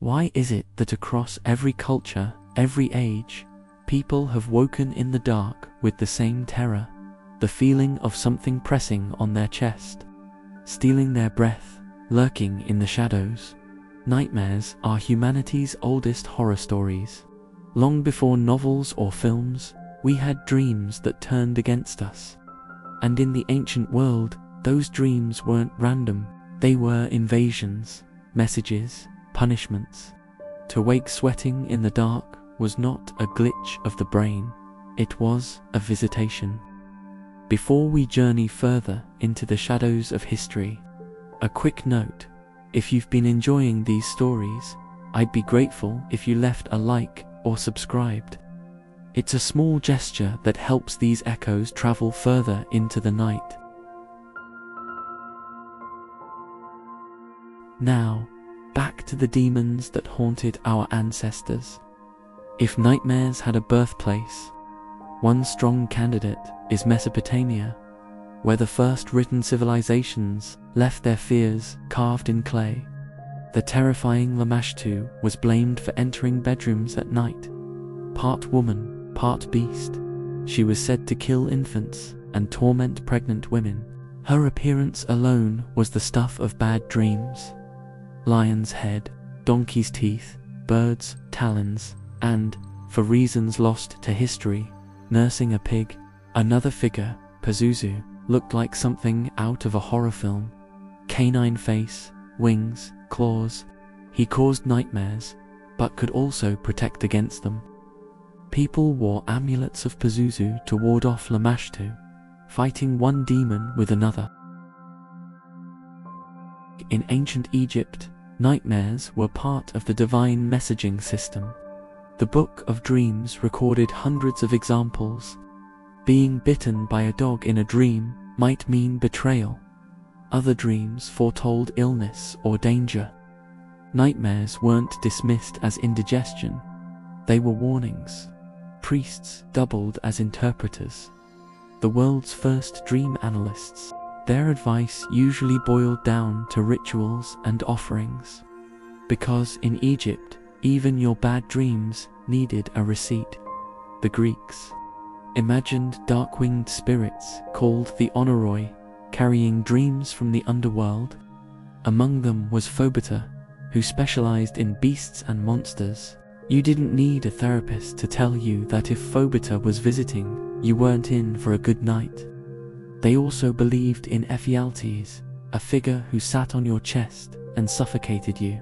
Why is it that across every culture, every age, people have woken in the dark with the same terror, the feeling of something pressing on their chest, stealing their breath, lurking in the shadows? Nightmares are humanity's oldest horror stories. Long before novels or films, we had dreams that turned against us. And in the ancient world, those dreams weren't random. They were invasions, messages, punishments. To wake sweating in the dark was not a glitch of the brain, it was a visitation. Before we journey further into the shadows of history, a quick note: if you've been enjoying these stories, I'd be grateful if you left a like or subscribed. It's a small gesture that helps these echoes travel further into the night. Now, back to the demons that haunted our ancestors. If nightmares had a birthplace, one strong candidate is Mesopotamia, where the first written civilizations left their fears carved in clay. The terrifying Lamashtu was blamed for entering bedrooms at night. Part woman, part beast, she was said to kill infants and torment pregnant women. Her appearance alone was the stuff of bad dreams. Lion's head, donkey's teeth, bird's talons, and, for reasons lost to history, nursing a pig. Another figure, Pazuzu, looked like something out of a horror film. Canine face, wings, claws. He caused nightmares, but could also protect against them. People wore amulets of Pazuzu to ward off Lamashtu, fighting one demon with another. In ancient Egypt, nightmares were part of the divine messaging system. The Book of Dreams recorded hundreds of examples. Being bitten by a dog in a dream might mean betrayal. Other dreams foretold illness or danger. Nightmares weren't dismissed as indigestion. They were warnings. Priests doubled as interpreters. The world's first dream analysts. Their advice usually boiled down to rituals and offerings. Because in Egypt, even your bad dreams needed a receipt. The Greeks imagined dark-winged spirits called the Onoroi, carrying dreams from the underworld. Among them was Phobita, who specialized in beasts and monsters. You didn't need a therapist to tell you that if Phobita was visiting, you weren't in for a good night. They also believed in Ephialtes, a figure who sat on your chest and suffocated you.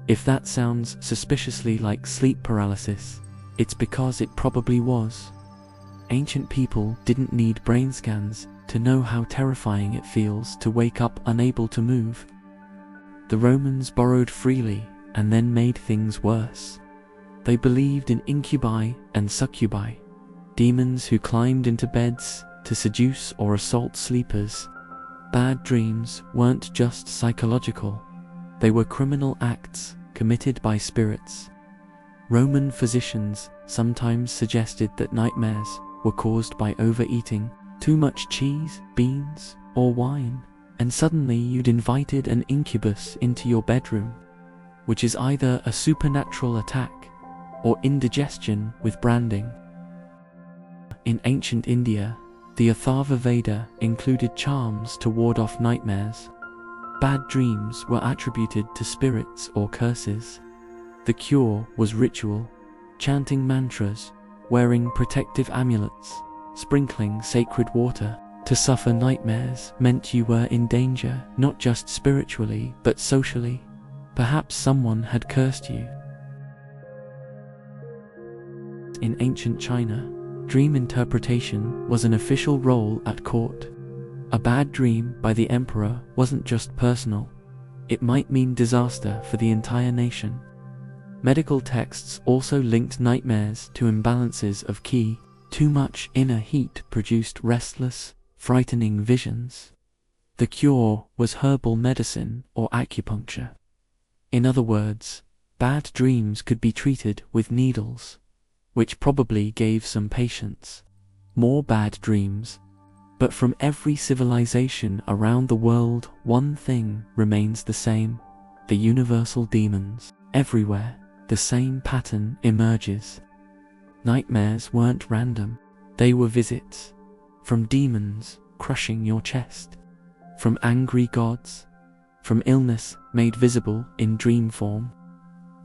If that sounds suspiciously like sleep paralysis, it's because it probably was. Ancient people didn't need brain scans to know how terrifying it feels to wake up unable to move. The Romans borrowed freely and then made things worse. They believed in incubi and succubi, demons who climbed into beds to seduce or assault sleepers. Bad dreams weren't just psychological, they were criminal acts committed by spirits. Roman physicians sometimes suggested that nightmares were caused by overeating too much cheese, beans, or wine, and suddenly you'd invited an incubus into your bedroom, which is either a supernatural attack or indigestion with branding. In ancient India, the Atharva Veda included charms to ward off nightmares. Bad dreams were attributed to spirits or curses. The cure was ritual, chanting mantras, wearing protective amulets, sprinkling sacred water. To suffer nightmares meant you were in danger, not just spiritually, but socially. Perhaps someone had cursed you. In ancient China, dream interpretation was an official role at court. A bad dream by the emperor wasn't just personal, it might mean disaster for the entire nation. Medical texts also linked nightmares to imbalances of qi. Too much inner heat produced restless, frightening visions. The cure was herbal medicine or acupuncture. In other words, bad dreams could be treated with needles, which probably gave some patients more bad dreams. But from every civilization around the world, one thing remains the same: the universal demons. Everywhere, the same pattern emerges. Nightmares weren't random. They were visits. From demons crushing your chest. From angry gods. From illness made visible in dream form.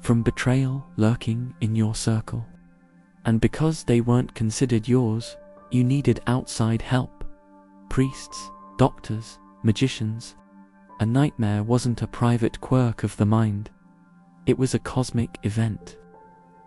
From betrayal lurking in your circle. And because they weren't considered yours, you needed outside help. Priests, doctors, magicians. A nightmare wasn't a private quirk of the mind. It was a cosmic event.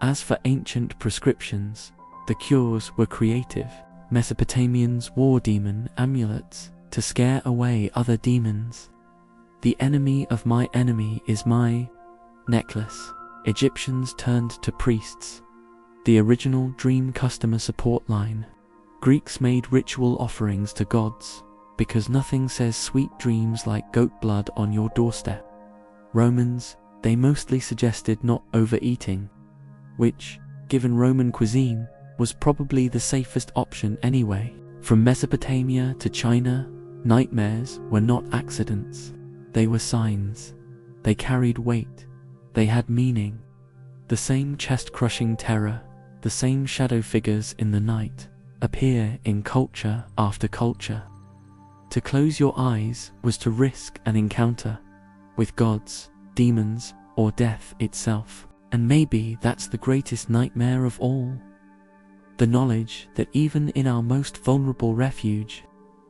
As for ancient prescriptions, the cures were creative. Mesopotamians wore demon amulets to scare away other demons. The enemy of my enemy is my necklace. Egyptians turned to priests. The original dream customer support line. Greeks made ritual offerings to gods, because nothing says sweet dreams like goat blood on your doorstep. Romans, they mostly suggested not overeating, which, given Roman cuisine, was probably the safest option anyway. From Mesopotamia to China, nightmares were not accidents. They were signs. They carried weight. They had meaning. The same chest-crushing terror, the same shadow figures in the night, appear in culture after culture. To close your eyes was to risk an encounter with gods, demons, or death itself. And maybe that's the greatest nightmare of all. The knowledge that even in our most vulnerable refuge,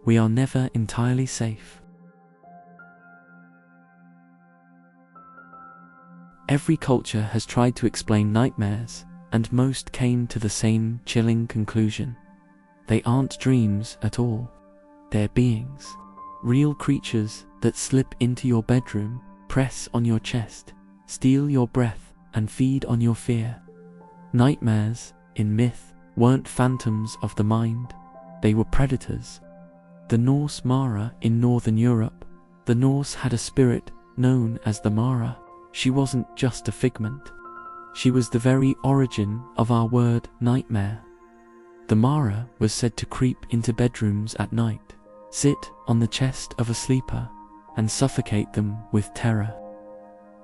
we are never entirely safe. Every culture has tried to explain nightmares, and most came to the same chilling conclusion. They aren't dreams at all. They're beings. Real creatures that slip into your bedroom, press on your chest, steal your breath, and feed on your fear. Nightmares, in myth, weren't phantoms of the mind. They were predators. The Norse Mara in Northern Europe, the Norse had a spirit known as the Mara. She wasn't just a figment. She was the very origin of our word nightmare. The Mara was said to creep into bedrooms at night, sit on the chest of a sleeper, and suffocate them with terror.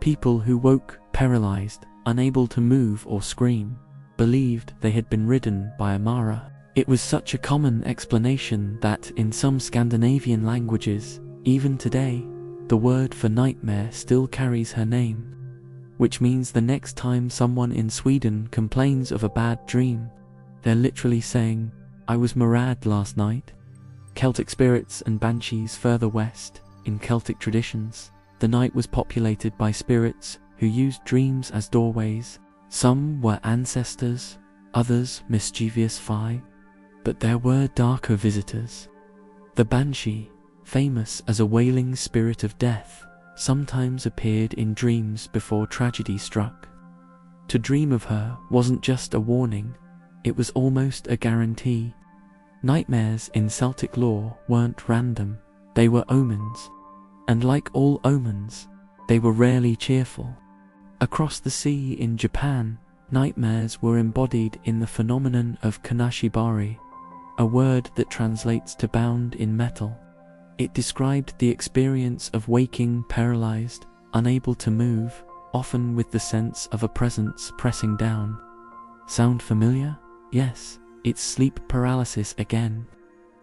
People who woke paralyzed, unable to move or scream, believed they had been ridden by a Mara. It was such a common explanation that in some Scandinavian languages, even today, the word for nightmare still carries her name, which means the next time someone in Sweden complains of a bad dream, they're literally saying, "I was marad last night." Celtic spirits and banshees further west, in Celtic traditions, the night was populated by spirits who used dreams as doorways. Some were ancestors, others mischievous fae, but there were darker visitors. The banshee, famous as a wailing spirit of death, sometimes appeared in dreams before tragedy struck. To dream of her wasn't just a warning, it was almost a guarantee. Nightmares in Celtic lore weren't random, they were omens. And like all omens, they were rarely cheerful. Across the sea in Japan, nightmares were embodied in the phenomenon of kanashibari, a word that translates to bound in metal. It described the experience of waking paralyzed, unable to move, often with the sense of a presence pressing down. Sound familiar? Yes, it's sleep paralysis again.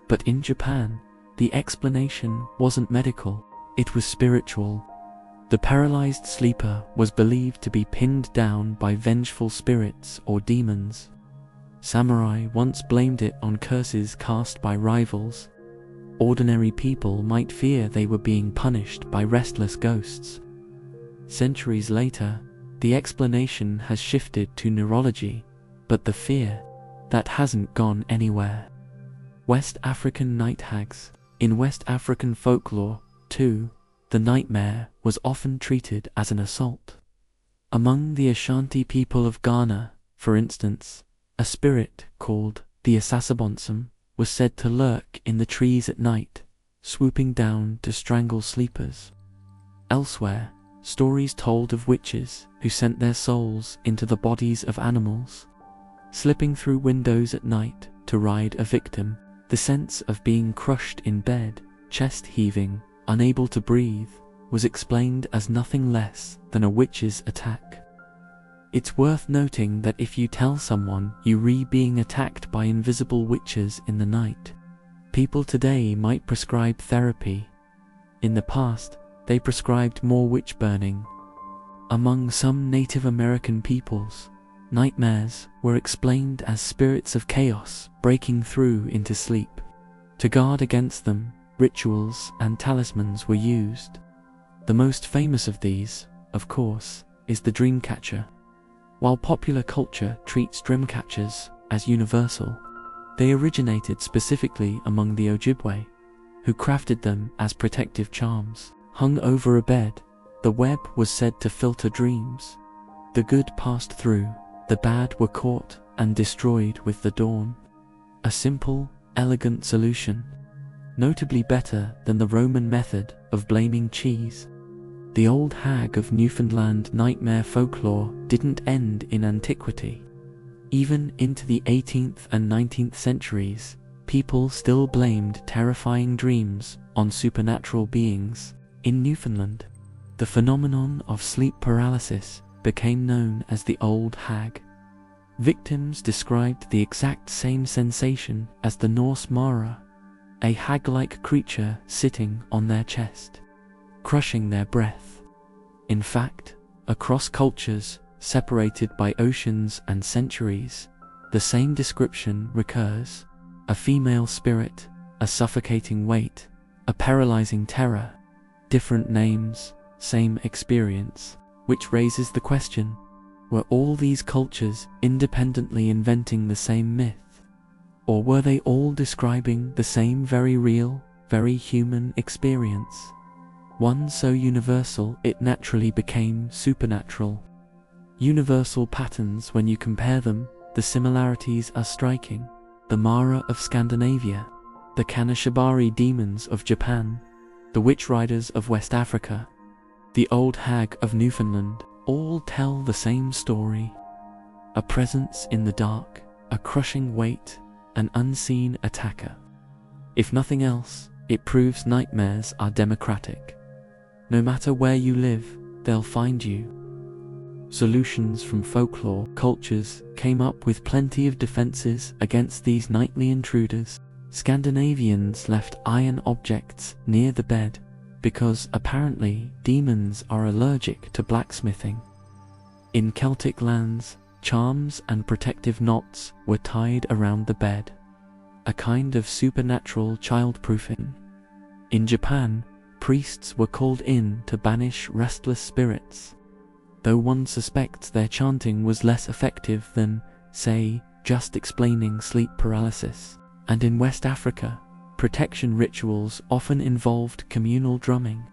But in Japan, the explanation wasn't medical, it was spiritual. The paralyzed sleeper was believed to be pinned down by vengeful spirits or demons. Samurai once blamed it on curses cast by rivals. Ordinary people might fear they were being punished by restless ghosts. Centuries later, the explanation has shifted to neurology, but the fear, that hasn't gone anywhere. West African night hags. In West African folklore, too, the nightmare was often treated as an assault. Among the Ashanti people of Ghana, for instance, a spirit called the Asasabonsum was said to lurk in the trees at night, swooping down to strangle sleepers. Elsewhere, stories told of witches who sent their souls into the bodies of animals, slipping through windows at night to ride a victim. The sense of being crushed in bed, chest heaving, unable to breathe, was explained as nothing less than a witch's attack. It's worth noting that if you tell someone you're being attacked by invisible witches in the night, people today might prescribe therapy. In the past, they prescribed more witch burning. Among some Native American peoples, nightmares were explained as spirits of chaos breaking through into sleep. To guard against them, rituals and talismans were used. The most famous of these, of course, is the dream catcher. While popular culture treats dream catchers as universal, they originated specifically among the Ojibwe, who crafted them as protective charms. Hung over a bed, the web was said to filter dreams. The good passed through, the bad were caught and destroyed with the dawn. A simple, elegant solution, notably better than the Roman method of blaming cheese. The old hag of Newfoundland nightmare folklore didn't end in antiquity. Even into the 18th and 19th centuries, people still blamed terrifying dreams on supernatural beings. In Newfoundland, the phenomenon of sleep paralysis became known as the old hag. Victims described the exact same sensation as the Norse Mara, a hag-like creature sitting on their chest, crushing their breath. In fact, across cultures separated by oceans and centuries, the same description recurs: a female spirit, a suffocating weight, a paralyzing terror. Different names, same experience, which raises the question: were all these cultures independently inventing the same myth? Or were they all describing the same very real, very human experience? One so universal it naturally became supernatural. Universal patterns, when you compare them, the similarities are striking. The Mara of Scandinavia, the kanashibari demons of Japan, the witch riders of West Africa, the old hag of Newfoundland, all tell the same story. A presence in the dark, a crushing weight, an unseen attacker. If nothing else, it proves nightmares are democratic. No matter where you live, they'll find you. Solutions from folklore cultures came up with plenty of defenses against these nightly intruders. Scandinavians left iron objects near the bed because apparently demons are allergic to blacksmithing. In Celtic lands, charms and protective knots were tied around the bed, a kind of supernatural childproofing. In Japan, priests were called in to banish restless spirits, though one suspects their chanting was less effective than, say, just explaining sleep paralysis. And in West Africa, protection rituals often involved communal drumming,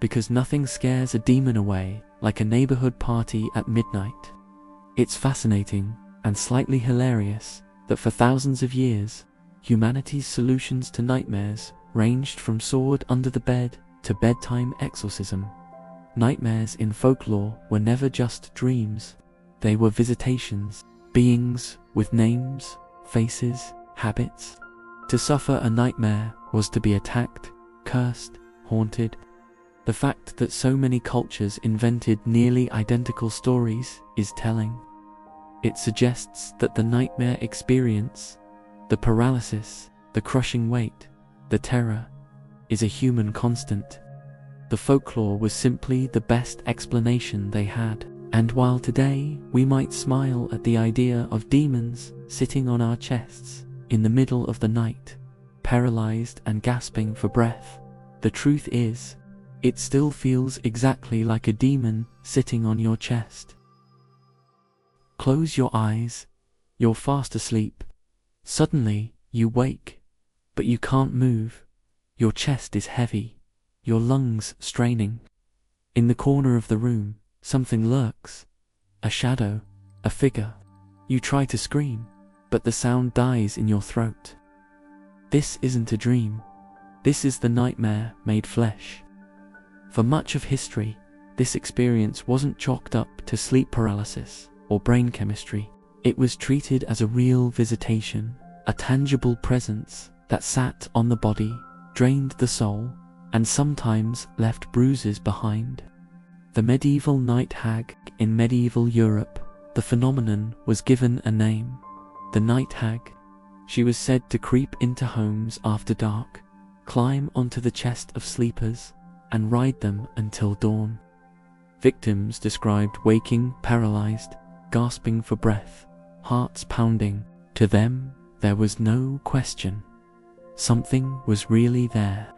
because nothing scares a demon away like a neighborhood party at midnight. It's fascinating and slightly hilarious that for thousands of years, humanity's solutions to nightmares ranged from sword under the bed to bedtime exorcism. Nightmares in folklore were never just dreams, they were visitations, beings with names, faces, habits. To suffer a nightmare was to be attacked, cursed, haunted. The fact that so many cultures invented nearly identical stories is telling. It suggests that the nightmare experience, the paralysis, the crushing weight, the terror, is a human constant. The folklore was simply the best explanation they had. And while today we might smile at the idea of demons sitting on our chests in the middle of the night, paralyzed and gasping for breath, the truth is, it still feels exactly like a demon sitting on your chest. Close your eyes, you're fast asleep. Suddenly, you wake, but you can't move. Your chest is heavy, your lungs straining. In the corner of the room, something lurks. A shadow, a figure. You try to scream, but the sound dies in your throat. This isn't a dream. This is the nightmare made flesh. For much of history, this experience wasn't chalked up to sleep paralysis or brain chemistry. It was treated as a real visitation, a tangible presence that sat on the body, drained the soul, and sometimes left bruises behind. The medieval night hag in medieval Europe the phenomenon was given a name: the night hag. She was said to creep into homes after dark, climb onto the chest of sleepers, and ride them until dawn. Victims described waking paralyzed, gasping for breath, hearts pounding. To them, there was no question. Something was really there.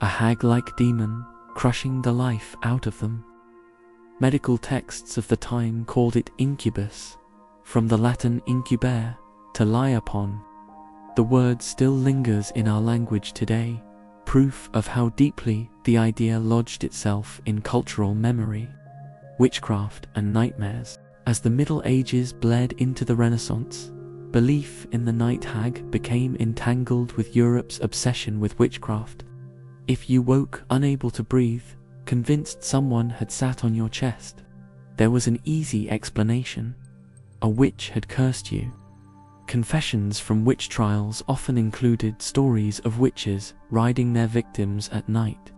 A hag-like demon, crushing the life out of them. Medical texts of the time called it incubus, from the Latin incubare, to lie upon. The word still lingers in our language today, proof of how deeply the idea lodged itself in cultural memory. Witchcraft and nightmares. As the Middle Ages bled into the Renaissance, belief in the night hag became entangled with Europe's obsession with witchcraft. If you woke unable to breathe, convinced someone had sat on your chest, there was an easy explanation: a witch had cursed you. Confessions from witch trials often included stories of witches riding their victims at night,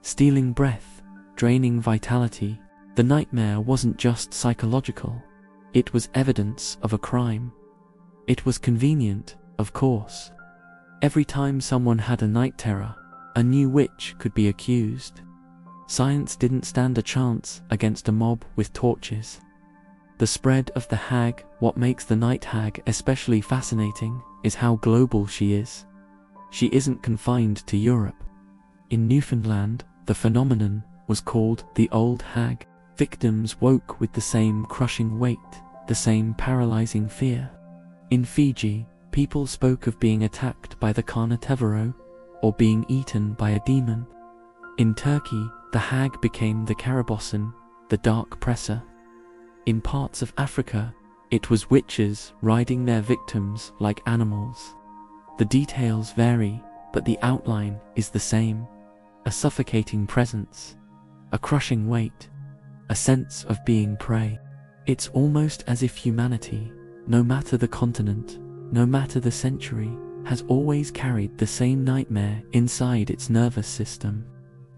stealing breath, draining vitality. The nightmare wasn't just psychological, it was evidence of a crime. It was convenient, of course. Every time someone had a night terror, a new witch could be accused. Science didn't stand a chance against a mob with torches. The spread of the hag. What makes the night hag especially fascinating is how global she is. She isn't confined to Europe. In Newfoundland, the phenomenon was called the old hag. Victims woke with the same crushing weight, the same paralyzing fear. In Fiji, people spoke of being attacked by the kanashibari, or being eaten by a demon. In Turkey, the hag became the karabosan, the dark presser. In parts of Africa, it was witches riding their victims like animals. The details vary, but the outline is the same: a suffocating presence, a crushing weight, a sense of being prey. It's almost as if humanity, no matter the continent, no matter the century, has always carried the same nightmare inside its nervous system.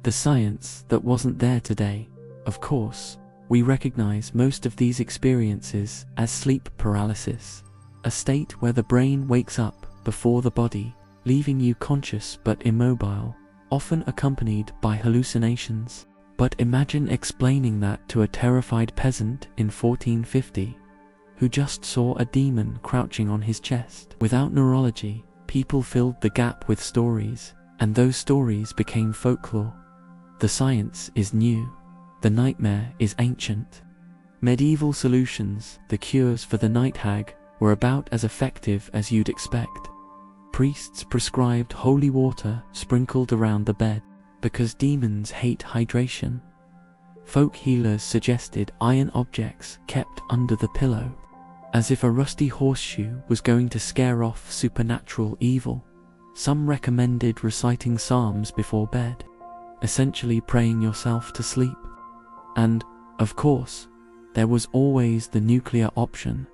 The science that wasn't there today, of course. We recognize most of these experiences as sleep paralysis, a state where the brain wakes up before the body, leaving you conscious but immobile, often accompanied by hallucinations. But imagine explaining that to a terrified peasant in 1450, who just saw a demon crouching on his chest. Without neurology, people filled the gap with stories, and those stories became folklore. The science is new. The nightmare is ancient. Medieval solutions, the cures for the night hag, were about as effective as you'd expect. Priests prescribed holy water sprinkled around the bed, because demons hate hydration. Folk healers suggested iron objects kept under the pillow, as if a rusty horseshoe was going to scare off supernatural evil. Some recommended reciting psalms before bed, essentially praying yourself to sleep. And, of course, there was always the nuclear option: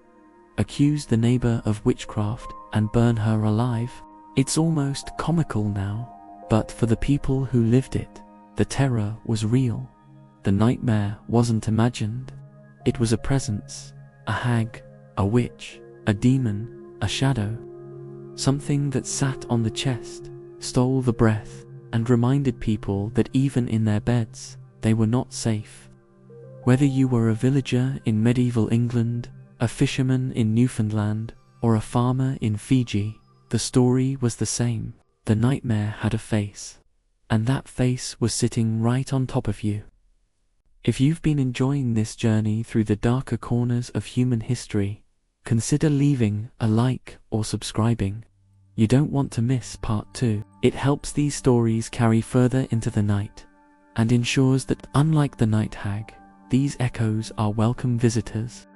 accuse the neighbor of witchcraft and burn her alive. It's almost comical now, but for the people who lived it, the terror was real. The nightmare wasn't imagined. It was a presence, a hag, a witch, a demon, a shadow. Something that sat on the chest, stole the breath, and reminded people that even in their beds, they were not safe. Whether you were a villager in medieval England, a fisherman in Newfoundland, or a farmer in Fiji, the story was the same. The nightmare had a face, and that face was sitting right on top of you. If you've been enjoying this journey through the darker corners of human history, consider leaving a like or subscribing. You don't want to miss part 2. It helps these stories carry further into the night, and ensures that, unlike the night hag, these echoes are welcome visitors.